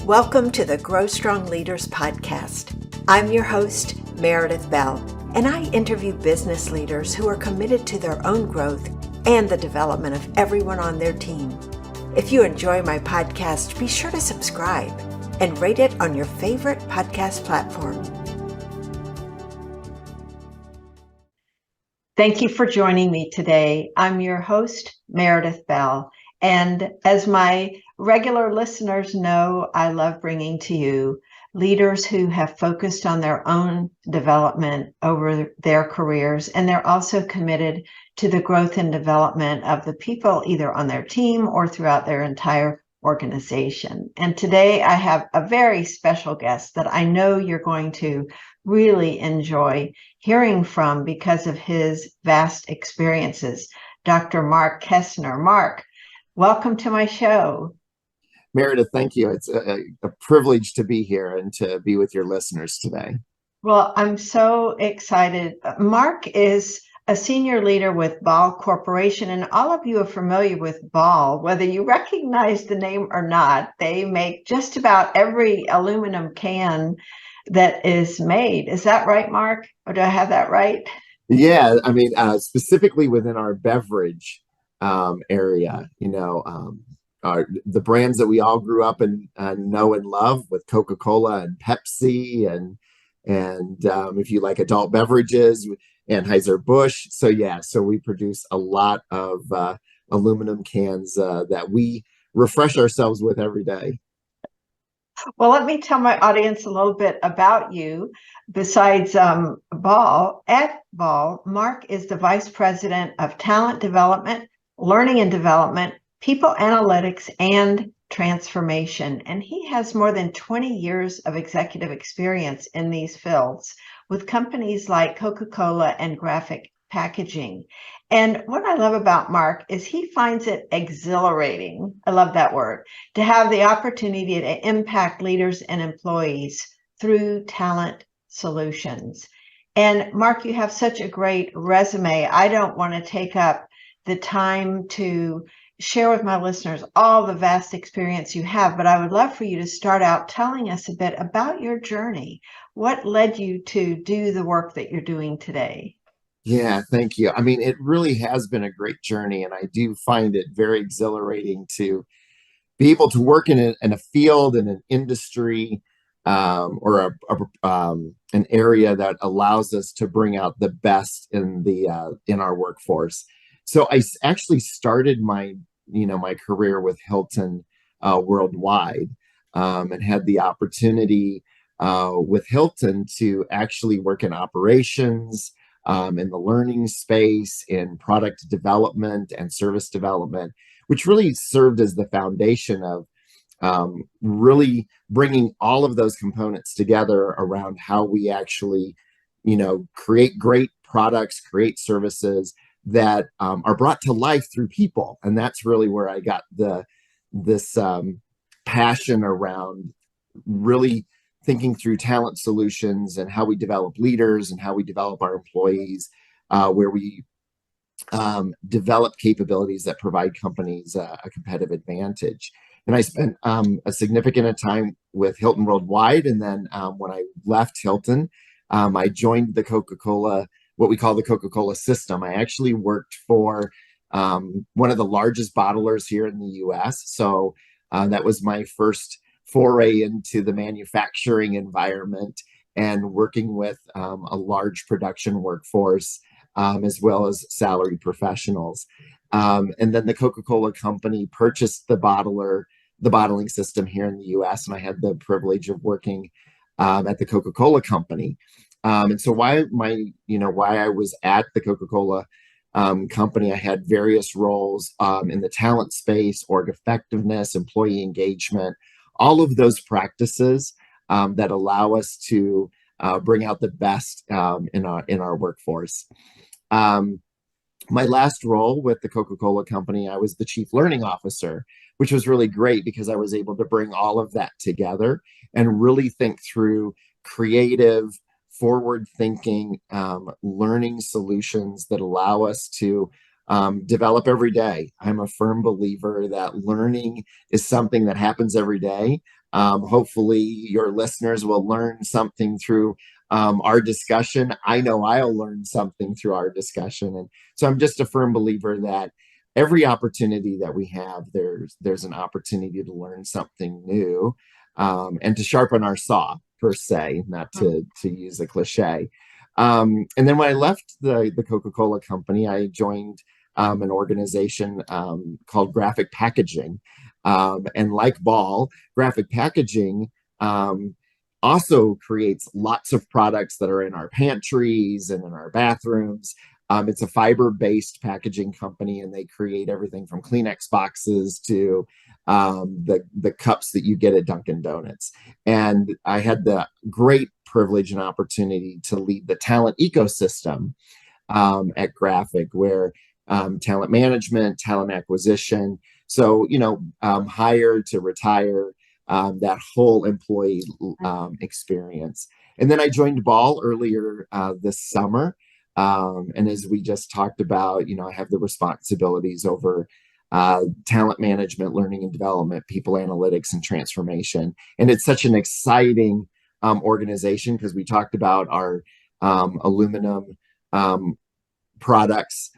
Welcome to the Grow Strong Leaders podcast. I'm your host, Meredith Bell, and I interview business leaders who are committed to their own growth and the development of everyone on their team. If you enjoy my podcast, be sure to subscribe and rate it on your favorite podcast platform. Thank you for joining me today. I'm your host, Meredith Bell. And as my regular listeners know, I love bringing to you leaders who have focused on their own development over their careers, and they're also committed to the growth and development of the people either on their team or throughout their entire organization. And today I have a very special guest that I know you're going to really enjoy hearing from because of his vast experiences, Dr. Mark Kaestner. Mark, welcome to my show. Meredith, thank you. It's a privilege to be here and to be with your listeners today. Well, I'm so excited. Mark is a senior leader with Ball Corporation, and all of you are familiar with Ball, whether you recognize the name or not. They make just about every aluminum can that is made. Is that right, Mark? Or do I have that right? Yeah, I mean, specifically within our beverage area, the brands that we all grew up and know and love with Coca-Cola and Pepsi and if you like adult beverages, Anheuser-Busch. So we produce a lot of aluminum cans that we refresh ourselves with every day. Well, let me tell my audience a little bit about you. Besides Ball, at Ball, Mark is the Vice President of Talent Development, Learning and Development, People Analytics, and Transformation. And he has more than 20 years of executive experience in these fields with companies like Coca-Cola and Graphic Packaging. And what I love about Mark is he finds it exhilarating, I love that word, to have the opportunity to impact leaders and employees through talent solutions. And Mark, you have such a great resume. I don't want to take up the time to share with my listeners all the vast experience you have, but I would love for you to start out telling us a bit about your journey. What led you to do the work that you're doing today? Yeah, thank you. I mean, it really has been a great journey, and I do find it very exhilarating to be able to work in a field, in an industry, or an area that allows us to bring out the best in our workforce. So I actually started my career with Hilton worldwide, and had the opportunity with Hilton to actually work in operations, in the learning space, in product development and service development, which really served as the foundation of really bringing all of those components together around how we actually, create great products, create services that are brought to life through people. And that's really where I got this passion around really thinking through talent solutions and how we develop leaders and how we develop our employees, where we develop capabilities that provide companies a competitive advantage. And I spent a significant time with Hilton worldwide. And then when I left Hilton, I joined the Coca-Cola, what we call the Coca-Cola system. I actually worked for one of the largest bottlers here in the US. So that was my first foray into the manufacturing environment and working with a large production workforce, as well as salaried professionals. And then the Coca-Cola company purchased the bottling system here in the US, and I had the privilege of working at the Coca-Cola company. And so why I was at the Coca-Cola company, I had various roles in the talent space, org effectiveness, employee engagement, all of those practices that allow us to bring out the best in our workforce. My last role with the Coca-Cola company, I was the chief learning officer, which was really great because I was able to bring all of that together and really think through creative, forward-thinking learning solutions that allow us to develop every day. I'm a firm believer that learning is something that happens every day. Hopefully, your listeners will learn something through our discussion. I know I'll learn something through our discussion. And so I'm just a firm believer that every opportunity that we have, there's an opportunity to learn something new, and to sharpen our saw, per se, not to use a cliche. And then when I left the Coca-Cola company, I joined an organization called Graphic Packaging. And like Ball, Graphic Packaging also creates lots of products that are in our pantries and in our bathrooms. It's a fiber-based packaging company, and they create everything from Kleenex boxes to the cups that you get at Dunkin' Donuts. And I had the great privilege and opportunity to lead the talent ecosystem at Graphic, where talent management, talent acquisition, so hire to retire, that whole employee experience. And then I joined Ball earlier this summer. And as we just talked about, I have the responsibilities over talent management, learning and development, people analytics, and transformation. And it's such an exciting organization because we talked about our aluminum products,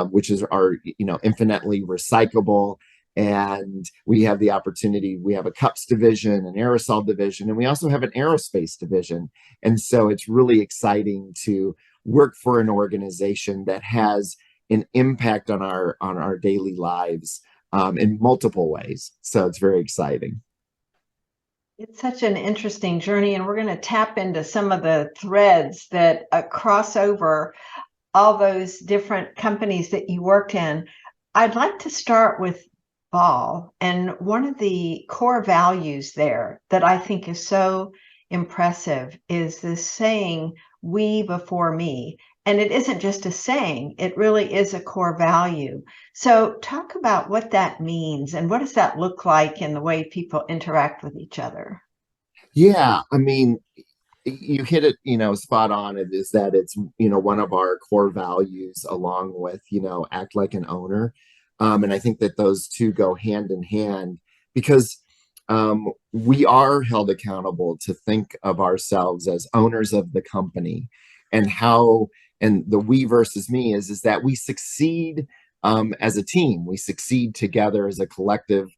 which are infinitely recyclable. And we have the opportunity, we have a cups division, an aerosol division, and we also have an aerospace division. And so it's really exciting to work for an organization that has an impact on our daily lives in multiple ways. So it's very exciting. It's such an interesting journey, and we're going to tap into some of the threads that cross over all those different companies that you worked in. I'd like to start with Ball, and one of the core values there that I think is so impressive is this saying, "We before me." And it isn't just a saying, it really is a core value. So talk about what that means and what does that look like in the way people interact with each other? Yeah, I mean, you hit it, spot on. It is that it's, one of our core values, along with, act like an owner. And I think that those two go hand in hand because we are held accountable to think of ourselves as owners of the company, and and the we versus me is that we succeed as a team. We succeed together as a collective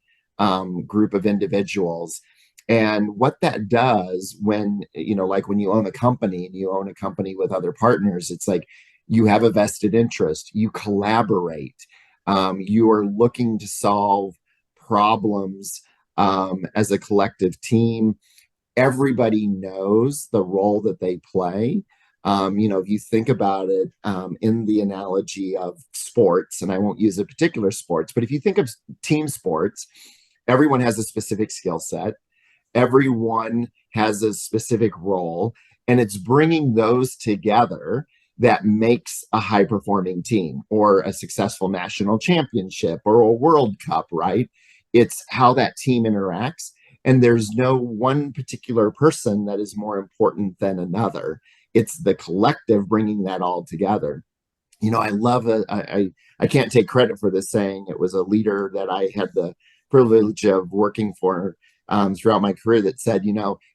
group of individuals. And what that does when, like when you own a company and you own a company with other partners, it's like you have a vested interest, you collaborate, you are looking to solve problems as a collective team. Everybody knows the role that they play. If you think about it in the analogy of sports, and I won't use a particular sports, but if you think of team sports, everyone has a specific skill set, everyone has a specific role, and it's bringing those together that makes a high performing team or a successful national championship or a World Cup, right? It's how that team interacts. And there's no one particular person that is more important than another. It's the collective bringing that all together. I love it. I can't take credit for this saying. It was a leader that I had the privilege of working for throughout my career that said,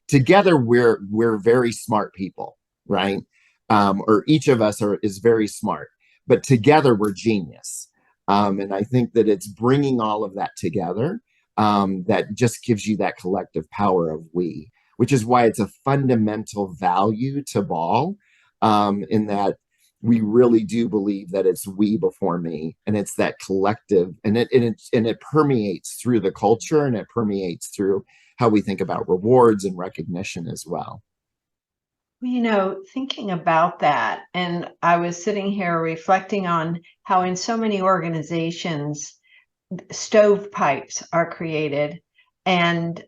together we're very smart people, right? Or each of us is very smart, but together we're genius. And I think that it's bringing all of that together that just gives you that collective power of we, which is why it's a fundamental value to Ball, in that we really do believe that it's we before me, and it's that collective, and it permeates through the culture, and it permeates through how we think about rewards and recognition as well. Thinking about that, and I was sitting here reflecting on how in so many organizations, stovepipes are created and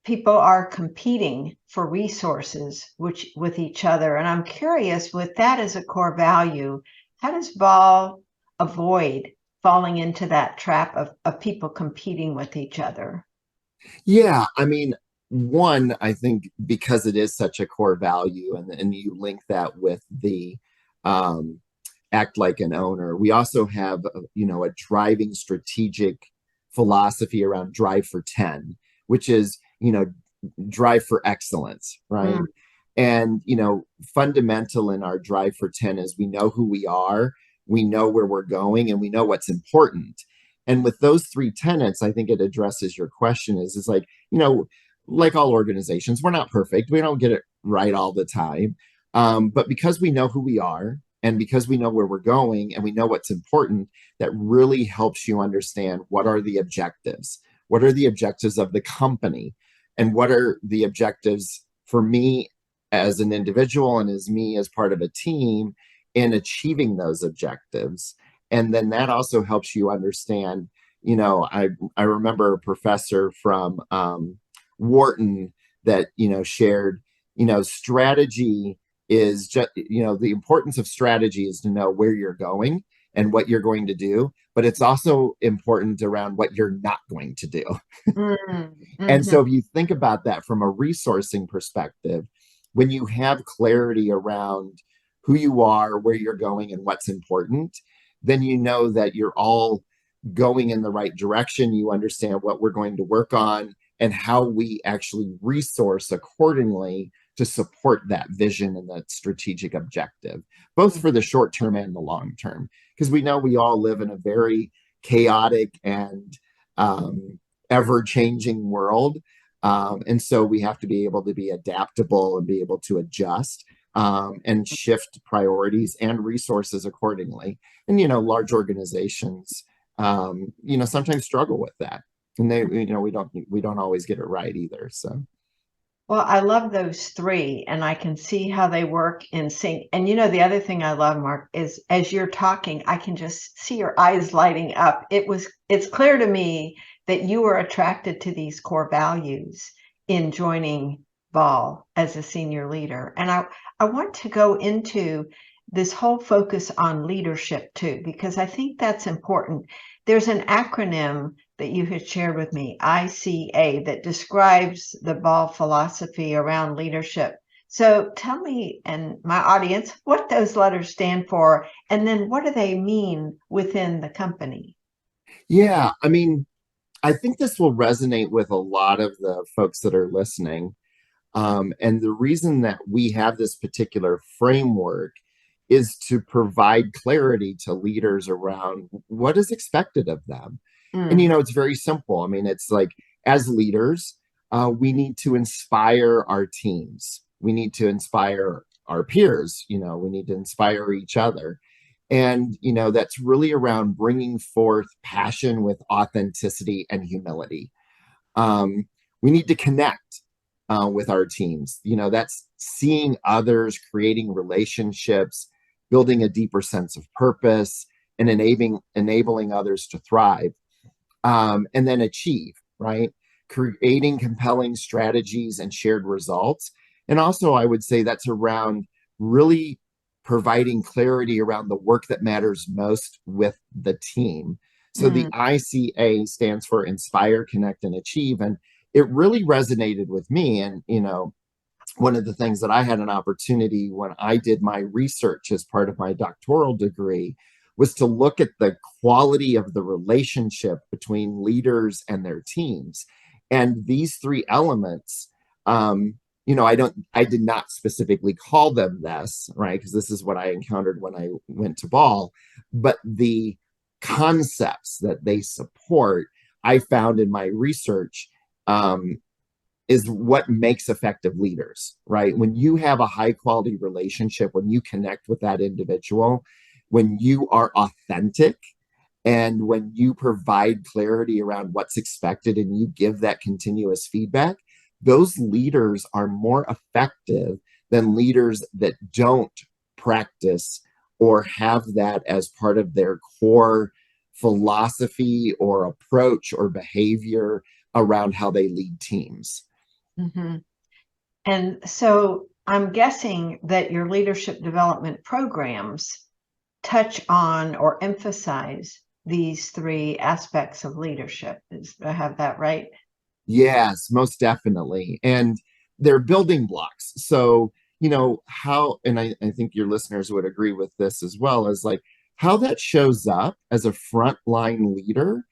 people are competing for resources with each other. And I'm curious, with that as a core value, how does Ball avoid falling into that trap of people competing with each other? Yeah, I mean, one, I think because it is such a core value, and you link that with the act like an owner. We also have, a driving strategic philosophy around drive for 10, which is, drive for excellence, right? Mm, And, fundamental in our drive for 10 is we know who we are, we know where we're going, and we know what's important. And with those three tenets, I think it addresses your question is like, like all organizations, we're not perfect. We don't get it right all the time. But because we know who we are and because we know where we're going and we know what's important, that really helps you understand what are the objectives? What are the objectives of the company? And what are the objectives for me as an individual and as me as part of a team in achieving those objectives? And then that also helps you understand, I remember a professor from Wharton that, shared, strategy is just, the importance of strategy is to know where you're going and what you're going to do, but it's also important around what you're not going to do. mm, And mhm, so if you think about that from a resourcing perspective, when you have clarity around who you are, where you're going, and what's important, then you know that you're all going in the right direction. You understand what we're going to work on and how we actually resource accordingly to support that vision and that strategic objective, both for the short term and the long term. Because we know we all live in a very chaotic and ever changing world. And so we have to be able to be adaptable and be able to adjust and shift priorities and resources accordingly. And, large organizations, sometimes struggle with that. And they, we don't always get it right either. So, Well, I love those three, and I can see how they work in sync. And the other thing I love, Mark, is as you're talking, I can just see your eyes lighting up. It's clear to me that you were attracted to these core values in joining Ball as a senior leader. And I want to go into this whole focus on leadership too, because I think that's important. There's an acronym that you had shared with me, ICA, that describes the Ball philosophy around leadership. So tell me and my audience what those letters stand for, and then what do they mean within the company? yeah, I mean, I think this will resonate with a lot of the folks that are listening. And the reason that we have this particular framework is to provide clarity to leaders around what is expected of them. And, Mm, it's very simple. I mean, it's like as leaders, we need to inspire our teams, we need to inspire our peers, we need to inspire each other. And, that's really around bringing forth passion with authenticity and humility. We need to connect with our teams. That's seeing others, creating relationships, building a deeper sense of purpose, and enabling others to thrive. And then achieve, right? Creating compelling strategies and shared results. And also, I would say that's around really providing clarity around the work that matters most with the team. So the mm, ICA stands for Inspire, Connect, and Achieve. And it really resonated with me. And, one of the things that I had an opportunity when I did my research as part of my doctoral degree was to look at the quality of the relationship between leaders and their teams. And these three elements, I did not specifically call them this, right? Because this is what I encountered when I went to Ball, but the concepts that they support, I found in my research, is what makes effective leaders, right? When you have a high quality relationship, when you connect with that individual, when you are authentic, and when you provide clarity around what's expected and you give that continuous feedback, those leaders are more effective than leaders that don't practice or have that as part of their core philosophy or approach or behavior around how they lead teams. mhm. And so I'm guessing that your leadership development programs touch on or emphasize these three aspects of leadership. I have that right? Yes, most definitely. And they're building blocks. So, how, and I think your listeners would agree with this as well, is like how that shows up as a frontline leader.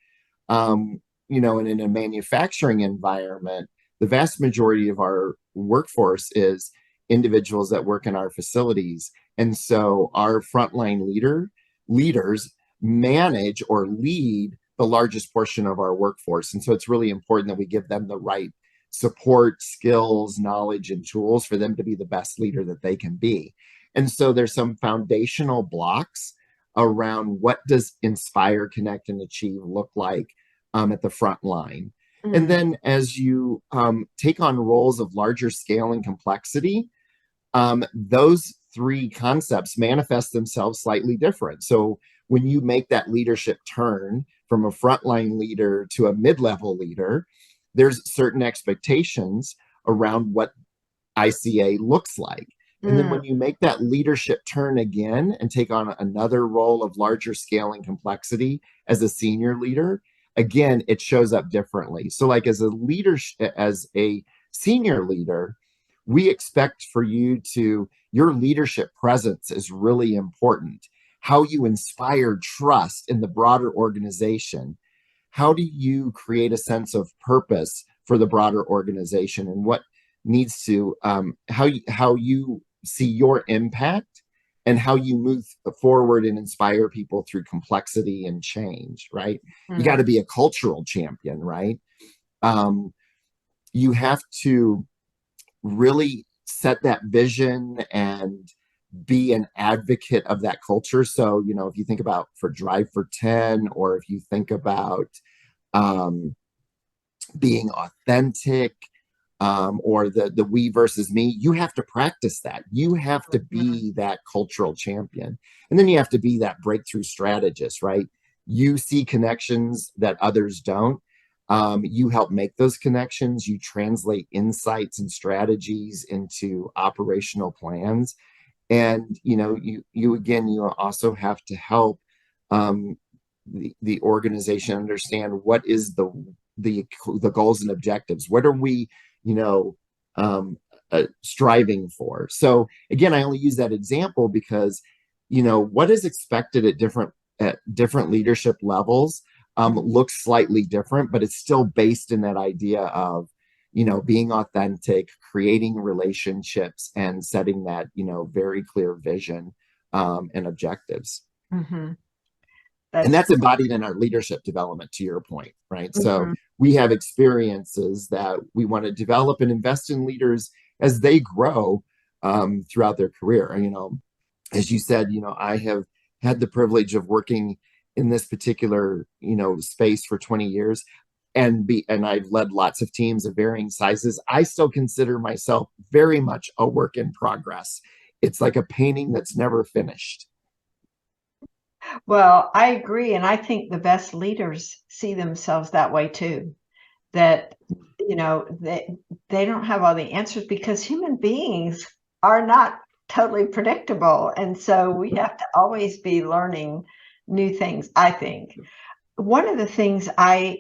And in a manufacturing environment, the vast majority of our workforce is individuals that work in our facilities. And so our frontline leaders manage or lead the largest portion of our workforce. And so it's really important that we give them the right support, skills, knowledge, and tools for them to be the best leader that they can be. And so there's some foundational blocks around what does inspire, connect, and achieve look like at the front line. And then as you take on roles of larger scale and complexity, those three concepts manifest themselves slightly different. So when you make that leadership turn from a frontline leader to a mid-level leader, there's certain expectations around what ICA looks like. And then when you make that leadership turn again and take on another role of larger scale and complexity as a senior leader, again, it shows up differently. So like as a senior leader, we expect for you your leadership presence is really important. How you inspire trust in the broader organization. How do you create a sense of purpose for the broader organization, and what needs to, how you see your impact and how you move forward and inspire people through complexity and change, right? You got to be a cultural champion, right? You have to really set that vision and be an advocate of that culture. So, if you think about for Drive for 10, or if you think about being authentic, or the we versus me, you have to practice that. You have to be that cultural champion. And then you have to be that breakthrough strategist, right? You see connections that others don't. You help make those connections. You translate insights and strategies into operational plans. And, you also have to help the organization understand what is the goals and objectives. What are we striving for? So again, I only use that example because, what is expected at different leadership levels looks slightly different, but it's still based in that idea of, being authentic, creating relationships, and setting that, very clear vision and objectives. And that's embodied in our leadership development, to your point, right? So we have experiences that we want to develop and invest in leaders as they grow throughout their career. As you said, I have had the privilege of working in this particular, space for 20 years and I've led lots of teams of varying sizes. I still consider myself very much a work in progress. It's like a painting that's never finished. Well, I agree. And I think the best leaders see themselves that way too, that, they don't have all the answers because human beings are not totally predictable. And so we have to always be learning new things, I think. One of the things I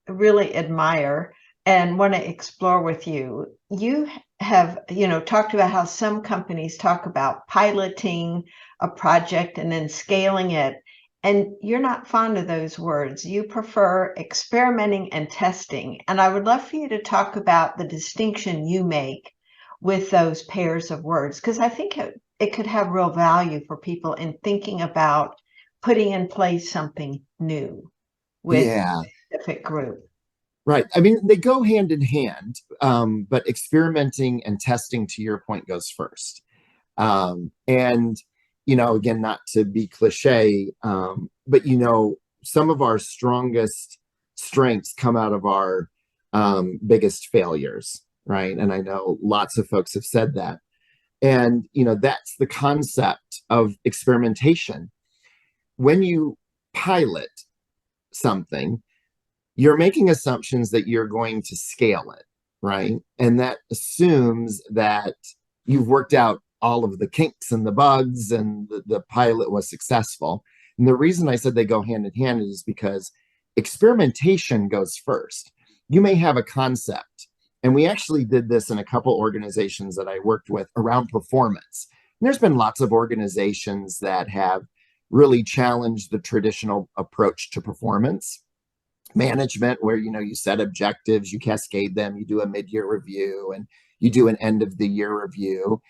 really admire and want to explore with you, you have, talked about how some companies talk about piloting a project and then scaling it. And you're not fond of those words. You prefer experimenting and testing. And I would love for you to talk about the distinction you make with those pairs of words, because I think it could have real value for people in thinking about putting in place something new with a specific group. Right. I mean, they go hand in hand, but experimenting and testing, to your point, goes first. And, again, not to be cliche, but, some of our strongest strengths come out of our biggest failures, right? And I know lots of folks have said that. And, that's the concept of experimentation. When you pilot something, you're making assumptions that you're going to scale it, right? And that assumes that you've worked out all of the kinks and the bugs and the pilot was successful. And the reason I said they go hand in hand is because experimentation goes first. You may have a concept And we actually did this in a couple organizations that I worked with around performance. And there's been lots of organizations that have really challenged the traditional approach to performance management, where you set objectives, you cascade them, you do a mid-year review, and you do an end of the year review.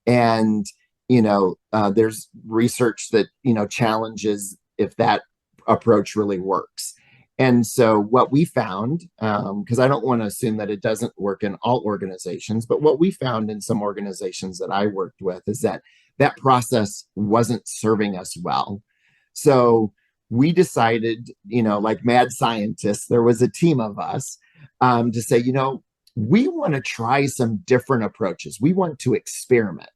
And there's research that challenges if that approach really works. And so what we found, because I don't want to assume that it doesn't work in all organizations, but what we found in some organizations that I worked with is that that process wasn't serving us well. So we decided, like mad scientists, there was a team of us to say, we want to try some different approaches. We want to experiment.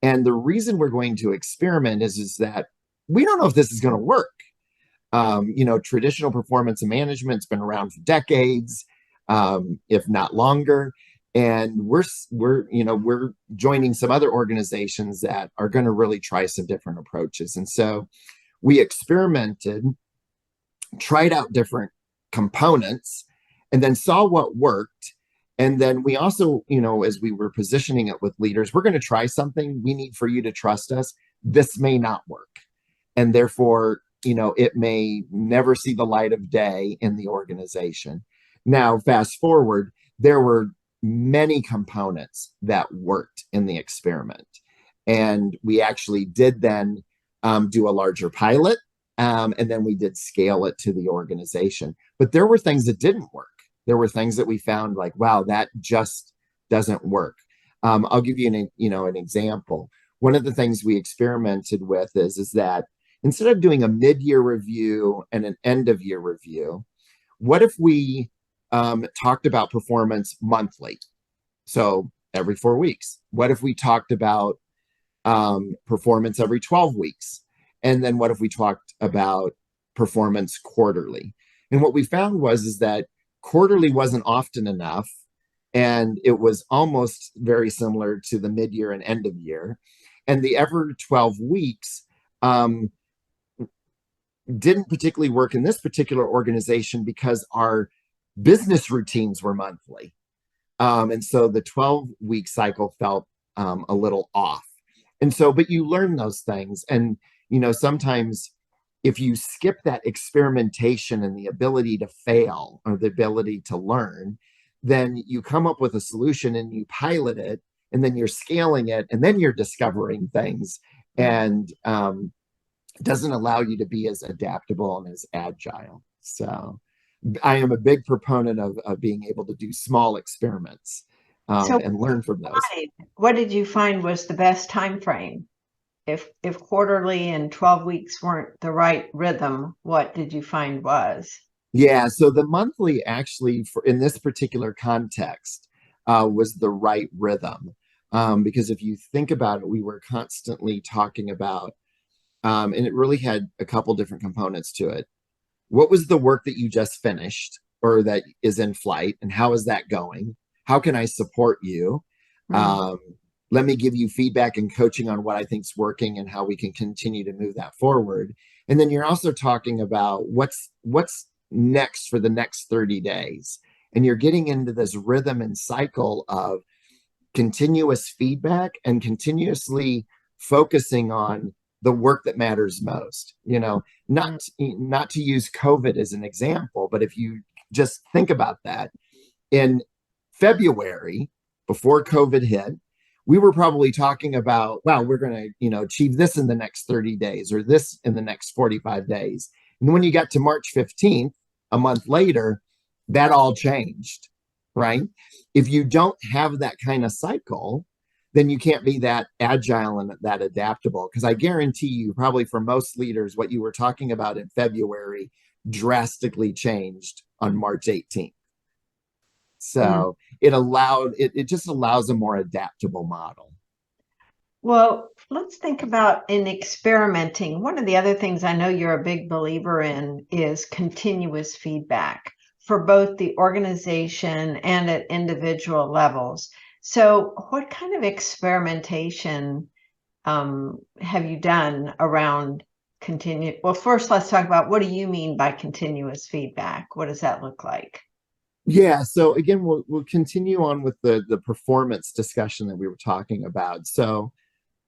And the reason we're going to experiment is that we don't know if this is going to work. Traditional performance and management's been around for decades, if not longer. And we're joining some other organizations that are going to really try some different approaches. And so we experimented, tried out different components, and then saw what worked. And then we also, as we were positioning it with leaders, we're going to try something. We need for you to trust us. This may not work. And therefore, it may never see the light of day in the organization. Now, fast forward, there were many components that worked in the experiment. And we actually did then do a larger pilot, and then we did scale it to the organization. But there were things that didn't work. There were things that we found like, wow, that just doesn't work. I'll give you an example. One of the things we experimented with is that instead of doing a mid-year review and an end-of-year review, what if we talked about performance monthly? So every 4 weeks. What if we talked about performance every 12 weeks? And then what if we talked about performance quarterly? And what we found is that quarterly wasn't often enough, and it was almost very similar to the mid-year and end of year. And the every 12 weeks didn't particularly work in this particular organization because our business routines were monthly. And so the 12-week cycle felt a little off. And so, but you learn those things. And, sometimes if you skip that experimentation and the ability to fail or the ability to learn, then you come up with a solution and you pilot it, and then you're scaling it, and then you're discovering things. And doesn't allow you to be as adaptable and as agile. So I am a big proponent of being able to do small experiments and learn from those. What did you find was the best time frame? If quarterly and 12 weeks weren't the right rhythm, what did you find was? Yeah, so the monthly actually, in this particular context, was the right rhythm. Because if you think about it, we were constantly talking about, and it really had a couple different components to it. What was the work that you just finished or that is in flight, and how is that going? How can I support you? Let me give you feedback and coaching on what I think is working and how we can continue to move that forward. And then you're also talking about what's next for the next 30 days. And you're getting into this rhythm and cycle of continuous feedback and continuously focusing on the work that matters most. Not to use COVID as an example, but if you just think about that, in February, before COVID hit, we were probably talking about, wow, we're going to, achieve this in the next 30 days or this in the next 45 days. And when you got to March 15th, a month later, that all changed, right? If you don't have that kind of cycle, then you can't be that agile and that adaptable. Because I guarantee you, probably for most leaders, what you were talking about in February drastically changed on March 18th. So it just allows a more adaptable model. Well, let's think about in experimenting. One of the other things I know you're a big believer in is continuous feedback for both the organization and at individual levels. So what kind of experimentation have you done around well, first, let's talk about, what do you mean by continuous feedback? What does that look like? Yeah, so again, we'll continue on with the performance discussion that we were talking about. So,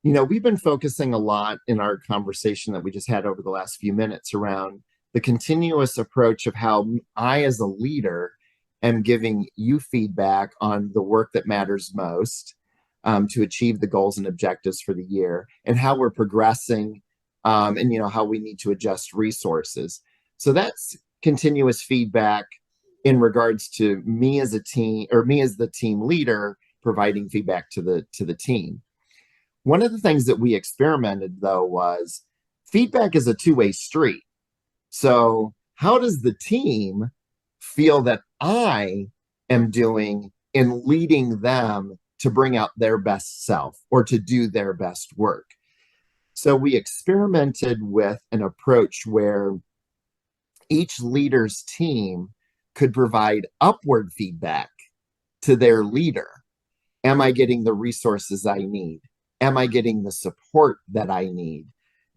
we've been focusing a lot in our conversation that we just had over the last few minutes around the continuous approach of how I, as a leader, am giving you feedback on the work that matters most, to achieve the goals and objectives for the year, and how we're progressing, and how we need to adjust resources. So that's continuous feedback in regards to me as a team, or me as the team leader, providing feedback to the team. One of the things that we experimented, though, was feedback is a two-way street. So how does the team feel that I am doing in leading them to bring out their best self or to do their best work? So we experimented with an approach where each leader's team could provide upward feedback to their leader. Am I getting the resources I need? Am I getting the support that I need?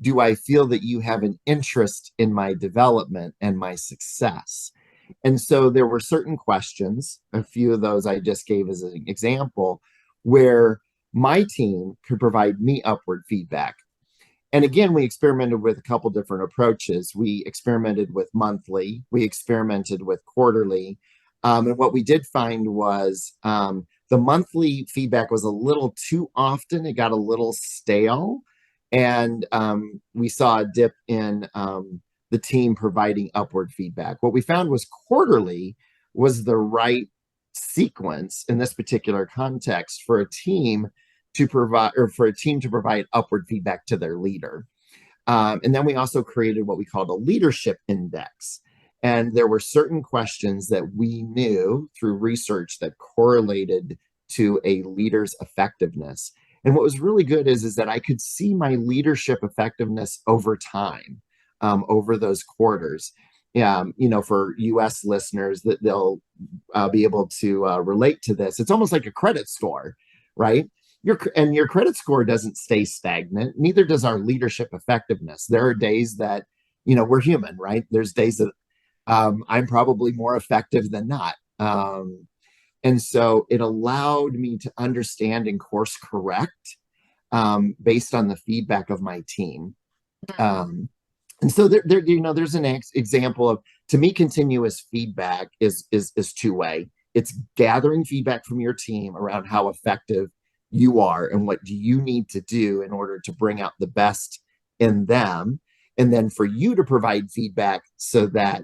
Do I feel that you have an interest in my development and my success? And so there were certain questions, a few of those I just gave as an example, where my team could provide me upward feedback. And again, we experimented with a couple different approaches. We experimented with monthly, we experimented with quarterly. And what we did find was, the monthly feedback was a little too often. It got a little stale. And we saw a dip in the team providing upward feedback. What we found was quarterly was the right sequence in this particular context for a team to provide upward feedback to their leader. And then we also created what we called a leadership index. And there were certain questions that we knew through research that correlated to a leader's effectiveness. And what was really good is that I could see my leadership effectiveness over time, over those quarters. For US listeners, that they'll be able to relate to this. It's almost like a credit score, right? Your credit score doesn't stay stagnant. Neither does our leadership effectiveness. There are days that, we're human, right? There's days that I'm probably more effective than not. And so it allowed me to understand and course correct, based on the feedback of my team. And so there's an example of, to me, continuous feedback is two-way. It's gathering feedback from your team around how effective you are and what do you need to do in order to bring out the best in them. And then for you to provide feedback so that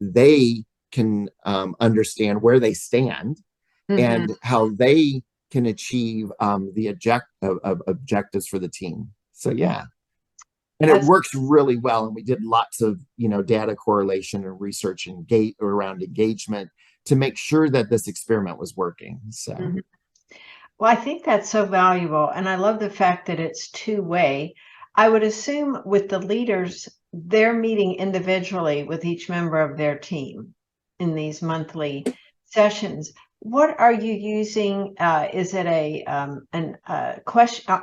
they can understand where they stand, and how they can achieve the objectives for the team. So yeah, and it works really well. And we did lots of data correlation and research around engagement to make sure that this experiment was working. So. Well, I think that's so valuable. And I love the fact that it's two-way. I would assume with the leaders, they're meeting individually with each member of their team in these monthly sessions. What are you using? Is it an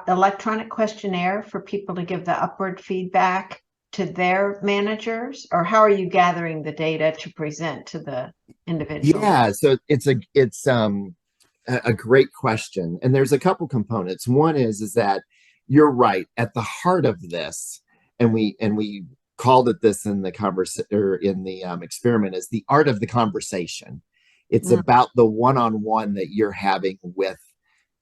electronic questionnaire for people to give the upward feedback to their managers, or how are you gathering the data to present to the individual? Yeah, so it's a great question, and there's a couple components. One is that you're right at the heart of this, and we called it this in the experiment, is the art of the conversation. It's about the one-on-one that you're having with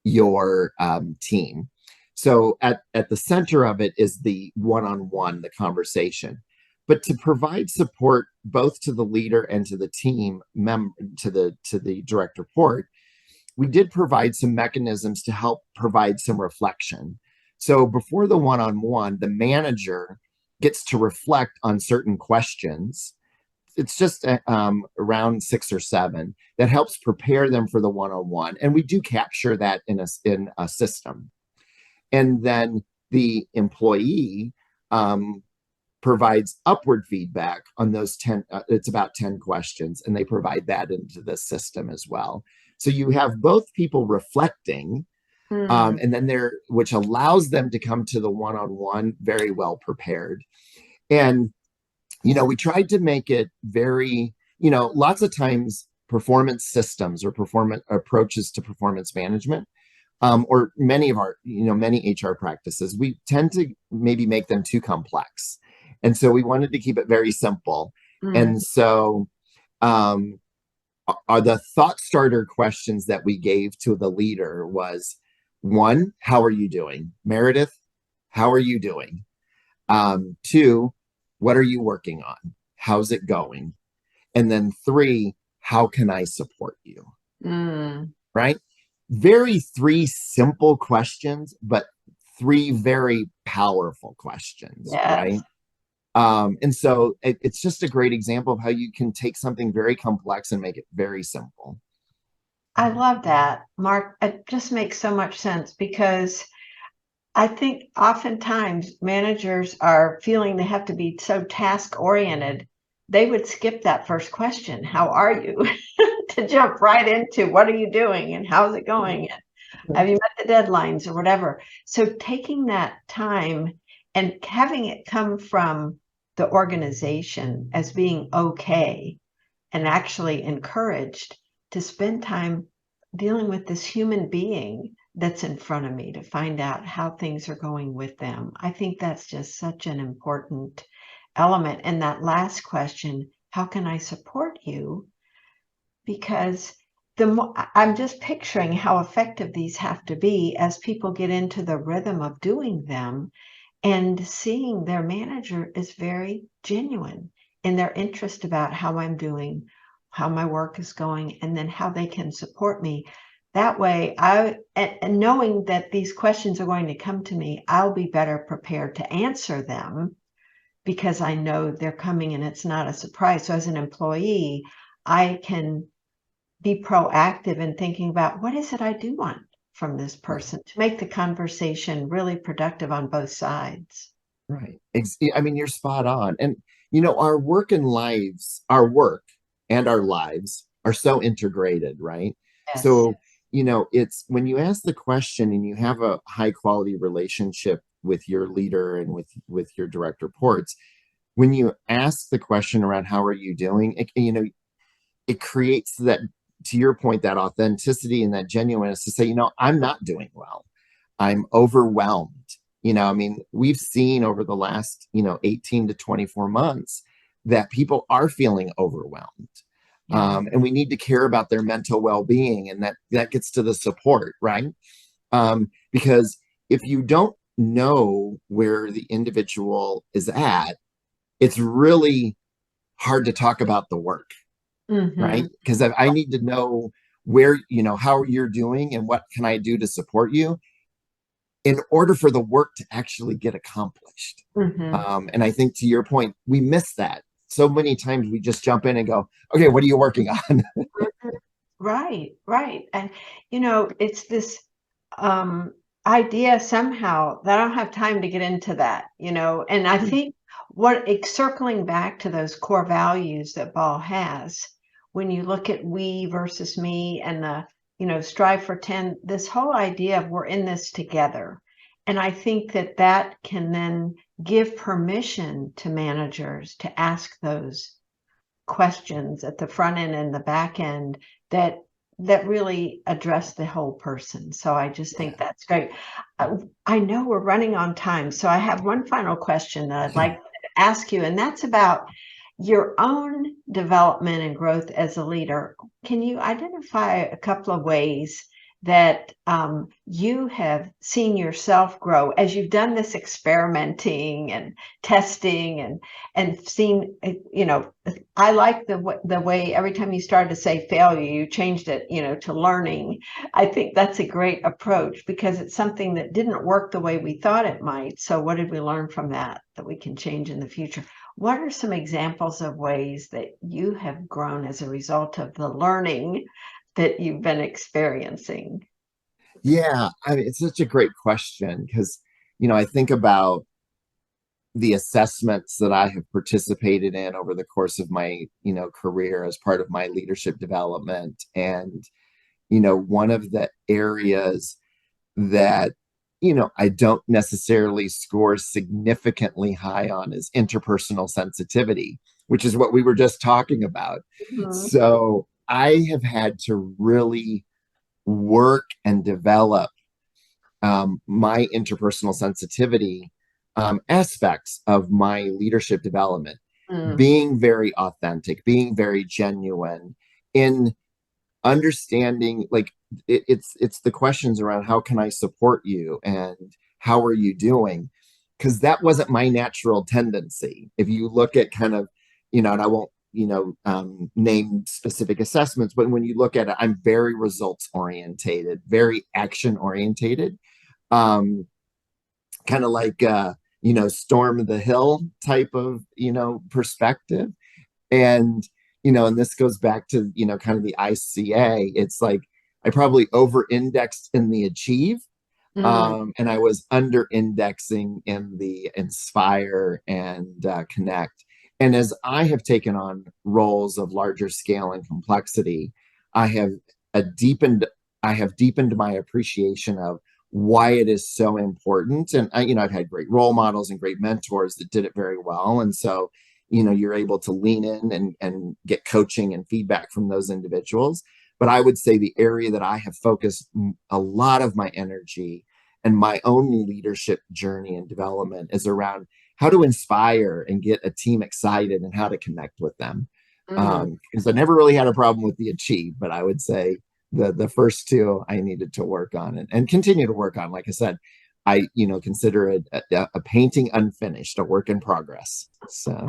your team. So at the center of it is the one-on-one, the conversation. But to provide support both to the leader and to the team member, to the direct report, we did provide some mechanisms to help provide some reflection. So before the one-on-one, the manager gets to reflect on certain questions. It's just around 6 or 7 that helps prepare them for the one-on-one. And we do capture that in a system. And then the employee provides upward feedback on those 10, it's about 10 questions, and they provide that into the system as well. So you have both people reflecting, and then which allows them to come to the one-on-one very well prepared. And, we tried to make it very, lots of times performance systems or performance approaches to performance management, or many of our, many HR practices, we tend to maybe make them too complex. And so we wanted to keep it very simple. Mm. And so are the thought starter questions that we gave to the leader was, one, how are you doing? Meredith, how are you doing? Two, what are you working on? How's it going? And then three, how can I support you? Mm. Right? Very three simple questions, but three very powerful questions, right? Yes. And so it's just a great example of how you can take something very complex and make it very simple. I love that, Mark. It just makes so much sense because I think oftentimes managers are feeling they have to be so task oriented, they would skip that first question, how are you? To jump right into what are you doing and how's it going? Have you met the deadlines or whatever? So taking that time and having it come from the organization as being okay and actually encouraged to spend time dealing with this human being that's in front of me to find out how things are going with them. I think that's just such an important element. And that last question, how can I support you? Because I'm just picturing how effective these have to be as people get into the rhythm of doing them and seeing their manager is very genuine in their interest about how I'm doing, how my work is going, and then how they can support me. That way, and knowing that these questions are going to come to me, I'll be better prepared to answer them because I know they're coming and it's not a surprise. So as an employee, I can be proactive in thinking about what is it I do want from this person to make the conversation really productive on both sides. Right. I mean, you're spot on. And, our work and lives, our work and our lives are so integrated, right? Yes. So, it's when you ask the question and you have a high quality relationship with your leader and with your direct reports, when you ask the question around how are you doing, it creates that, to your point, that authenticity and that genuineness to say, I'm not doing well. I'm overwhelmed. I mean, we've seen over the last, 18 to 24 months that people are feeling overwhelmed. Yeah. And we need to care about their mental well-being. And that gets to the support, right? Because if you don't know where the individual is at, it's really hard to talk about the work, right? Mm-hmm. Because I need to know where, how you're doing and what can I do to support you in order for the work to actually get accomplished. Mm-hmm. And I think, to your point, we miss that. So many times we just jump in and go, okay, what are you working on? Right, right. And it's this um idea somehow that I don't have time to get into that, and I think circling back to those core values that Ball has, when you look at we versus me and the, strive for 10, this whole idea of we're in this together. And I think that that can then give permission to managers to ask those questions at the front end and the back end that really address the whole person. So I just think that's great. I know we're running on time, so I have one final question that I'd like to ask you, and that's about your own development and growth as a leader. Can you identify a couple of ways that you have seen yourself grow as you've done this experimenting and testing and seen, I like the way every time you started to say failure, you changed it, to learning. I think that's a great approach because it's something that didn't work the way we thought it might. So what did we learn from that we can change in the future? What are some examples of ways that you have grown as a result of the learning that you've been experiencing? Yeah, I mean, it's such a great question because, I think about the assessments that I have participated in over the course of my, career as part of my leadership development. And, one of the areas that, I don't necessarily score significantly high on is interpersonal sensitivity, which is what we were just talking about. Mhm. So, I have had to really work and develop my interpersonal sensitivity aspects of my leadership development, Mm, being very authentic, being very genuine in understanding, like it's the questions around how can I support you and how are you doing, because that wasn't my natural tendency. If you look at kind of, and I won't, name specific assessments, but when you look at it, I'm very results orientated, very action orientated, um kind of like storm the hill type of perspective. And and this goes back to kind of the ICA. It's like I probably over indexed in the achieve, mm, and I was under indexing in the inspire and connect. And as I have taken on roles of larger scale and complexity, I have a deepened I have deepened my appreciation of why it is so important. And I've had great role models and great mentors that did it very well. And so, you're able to lean in and get coaching and feedback from those individuals. But I would say the area that I have focused a lot of my energy and my own leadership journey and development is around how to inspire and get a team excited and how to connect with them. mm. Because I never really had a problem with the achieve, but I would say the first two I needed to work on and continue to work on. Like I said, I consider it a painting unfinished, a work in progress. So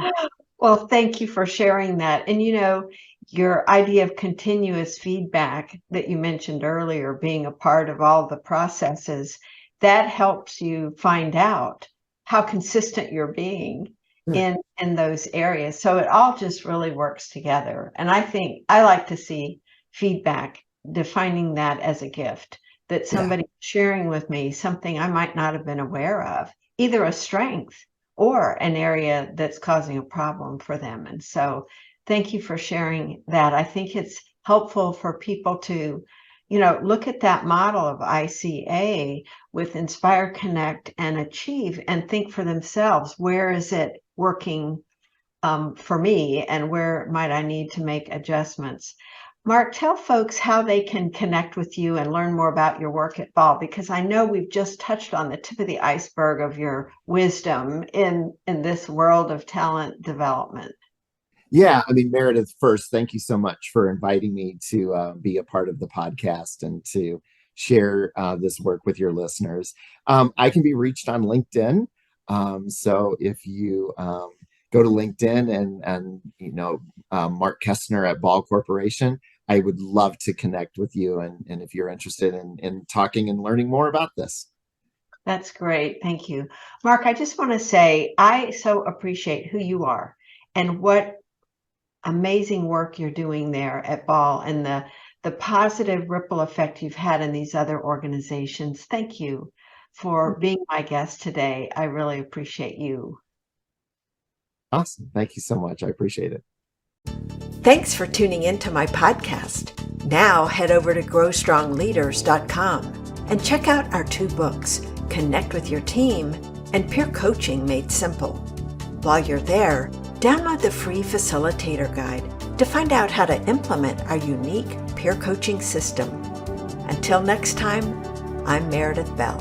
Well, thank you for sharing that. And your idea of continuous feedback that you mentioned earlier, being a part of all the processes, that helps you find out how consistent you're being yeah, in those areas. So it all just really works together. And I think I like to see feedback, defining that as a gift, that yeah, somebody sharing with me something I might not have been aware of, either a strength or an area that's causing a problem for them. And so thank you for sharing that. I think it's helpful for people to, look at that model of ICA with Inspire, Connect, and Achieve and think for themselves, where is it working for me and where might I need to make adjustments? Mark, tell folks how they can connect with you and learn more about your work at Ball, because I know we've just touched on the tip of the iceberg of your wisdom in this world of talent development. yeah. I mean, Meredith, first, thank you so much for inviting me to be a part of the podcast and to share this work with your listeners. I can be reached on LinkedIn. So if you go to LinkedIn and Mark Kaestner at Ball Corporation, I would love to connect with you. And if you're interested in talking and learning more about this. That's great. Thank you. Mark, I just want to say I so appreciate who you are and what amazing work you're doing there at Ball and the positive ripple effect you've had in these other organizations. Thank you for being my guest today. I really appreciate you. Awesome. Thank you so much. I appreciate it. Thanks for tuning into my podcast. Now head over to growstrongleaders.com and check out our 2 books, Connect with Your Team and Peer Coaching Made Simple. While you're there, download the free facilitator guide to find out how to implement our unique peer coaching system. Until next time, I'm Meredith Bell.